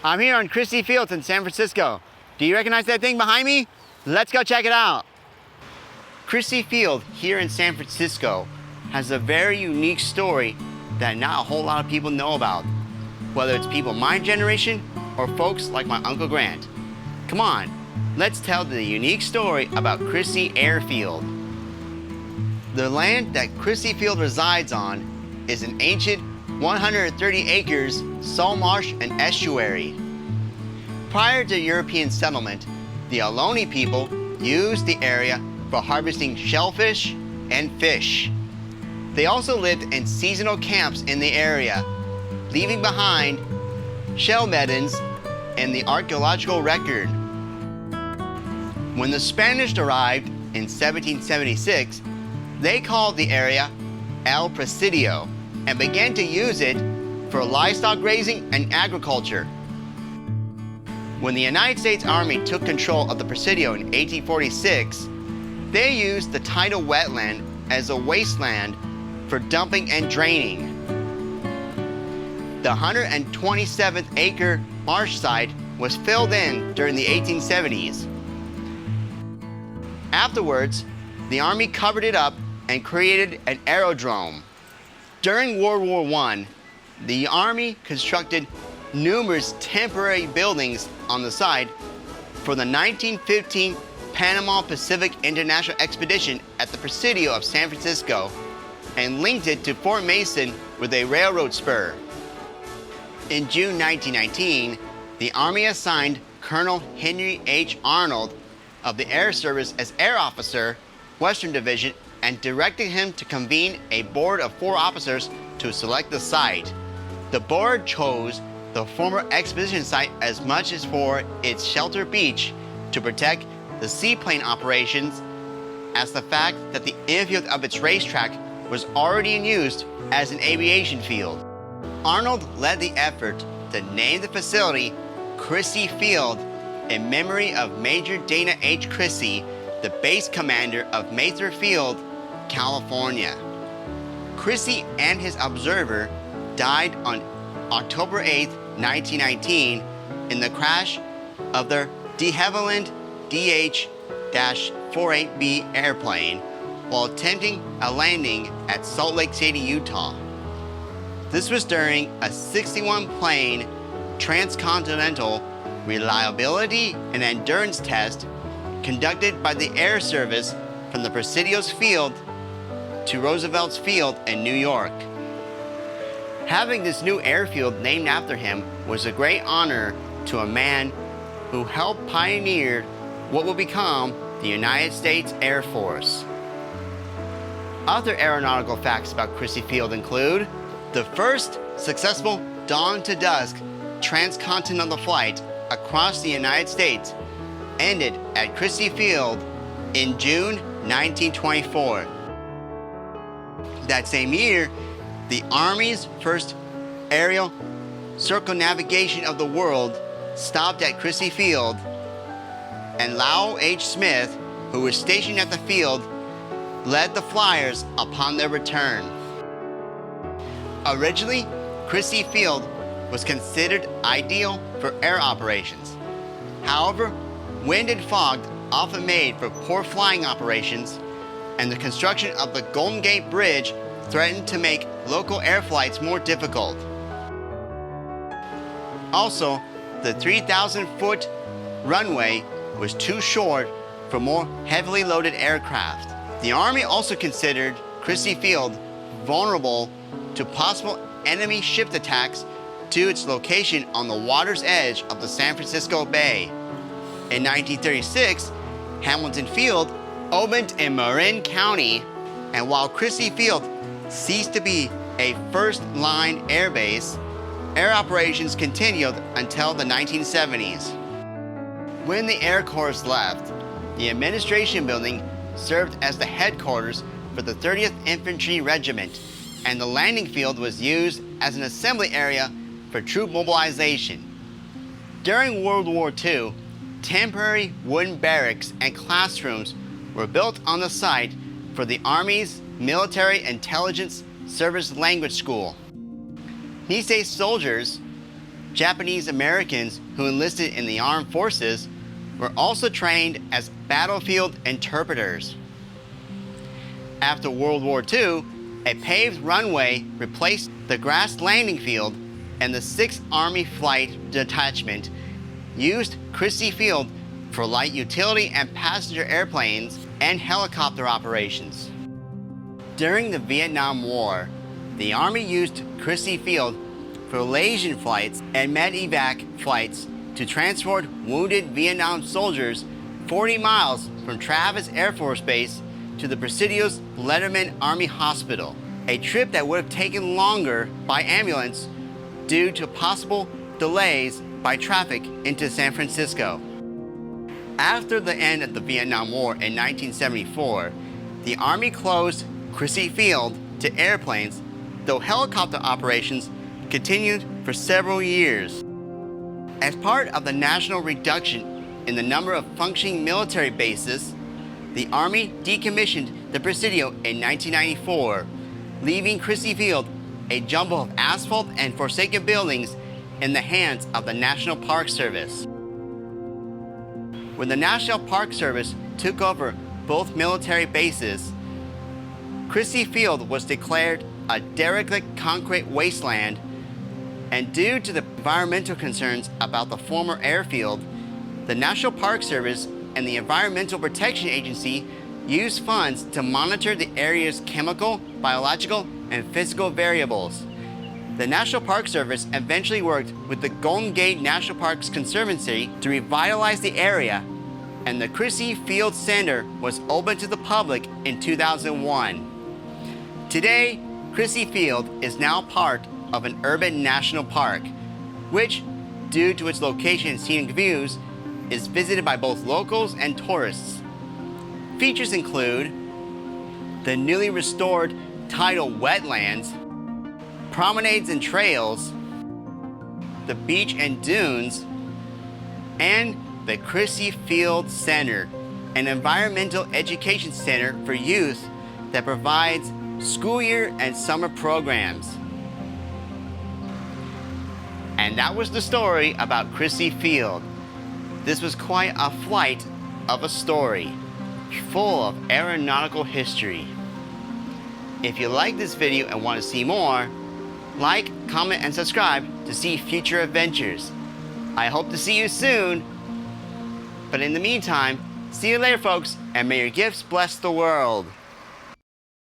I'm here on Crissy Field in San Francisco. Do you recognize that thing behind me? Let's go check it out. Crissy Field here in San Francisco has a very unique story that not a whole lot of people know about, whether it's people my generation or folks like my Uncle Grant. Come on, let's tell the unique story about Crissy Airfield. The land that Crissy Field resides on is an ancient 130 acres salt marsh and estuary. Prior to European settlement, the Ohlone people used the area for harvesting shellfish and fish. They also lived in seasonal camps in the area, leaving behind shell meadows and the archaeological record. When the Spanish arrived in 1776, they called the area El Presidio and began to use it for livestock raising and agriculture. When the United States Army took control of the Presidio in 1846, they used the tidal wetland as a wasteland for dumping and draining. The 127th acre marsh site was filled in during the 1870s. Afterwards, the Army covered it up and created an aerodrome. During World War I, the Army constructed numerous temporary buildings on the site for the 1915 Panama Pacific International Expedition at the Presidio of San Francisco and linked it to Fort Mason with a railroad spur. In June 1919, the Army assigned Colonel Henry H. Arnold of the Air Service as Air Officer, Western Division, and directed him to convene a board of 4 officers to select the site. The board chose the former exposition site as much as for its shelter beach to protect the seaplane operations, as the fact that the infield of its racetrack was already in use as an aviation field. Arnold led the effort to name the facility Crissy Field in memory of Major Dana H. Crissy, the base commander of Mather Field, California. Crissy and his observer died on October 8, 1919 in the crash of their de Havilland DH-48B airplane while attempting a landing at Salt Lake City, Utah. This was during a 61-plane transcontinental reliability and endurance test conducted by the Air Service from the Presidio's field to Roosevelt's Field in New York. Having this new airfield named after him was a great honor to a man who helped pioneer what would become the United States Air Force. Other aeronautical facts about Crissy Field include the first successful dawn to dusk transcontinental flight across the United States ended at Crissy Field in June 1924. That same year, the Army's first aerial circumnavigation of the world stopped at Crissy Field, and Lowell H. Smith, who was stationed at the field, led the flyers upon their return. Originally, Crissy Field was considered ideal for air operations. However, wind and fog often made for poor flying operations, and the construction of the Golden Gate Bridge threatened to make local air flights more difficult. Also, the 3,000-foot runway was too short for more heavily loaded aircraft. The Army also considered Crissy Field vulnerable to possible enemy ship attacks due to its location on the water's edge of the San Francisco Bay. In 1936, Hamilton Field opened in Marin County, and while Crissy Field ceased to be a first-line airbase, air operations continued until the 1970s. When the Air Corps left, the administration building served as the headquarters for the 30th Infantry Regiment, and the landing field was used as an assembly area for troop mobilization. During World War II, temporary wooden barracks and classrooms were built on the site for the Army's Military Intelligence Service Language School. Nisei soldiers Japanese Americans who enlisted in the armed forces were also trained as battlefield interpreters. After World War II, a paved runway replaced the grass landing field, and the 6th Army Flight Detachment used Crissy Field for light utility and passenger airplanes and helicopter operations. During the Vietnam War, the Army used Crissy Field for liaison flights and medevac flights to transport wounded Vietnam soldiers 40 miles from Travis Air Force Base to the Presidio's Letterman Army Hospital, a trip that would have taken longer by ambulance due to possible delays by traffic into San Francisco. After the end of the Vietnam War in 1974, the Army closed Crissy Field to airplanes, though helicopter operations continued for several years. As part of the national reduction in the number of functioning military bases, the Army decommissioned the Presidio in 1994, leaving Crissy Field a jumble of asphalt and forsaken buildings in the hands of the National Park Service. When the National Park Service took over both military bases, Crissy Field was declared a derelict concrete wasteland, and due to the environmental concerns about the former airfield, the National Park Service and the Environmental Protection Agency used funds to monitor the area's chemical, biological, and physical variables. The National Park Service eventually worked with the Golden Gate National Parks Conservancy to revitalize the area, and the Crissy Field Center was open to the public in 2001. Today, Crissy Field is now part of an urban national park, which, due to its location and scenic views, is visited by both locals and tourists. Features include the newly restored tidal wetlands, promenades and trails, the beach and dunes, and the Crissy Field Center, an environmental education center for youth that provides school year and summer programs. And that was the story about Crissy Field. This was quite a flight of a story, full of aeronautical history. If you like this video and want to see more, like, comment, and subscribe to see future adventures. I hope to see you soon. But in the meantime, see you later, folks, and may your gifts bless the world.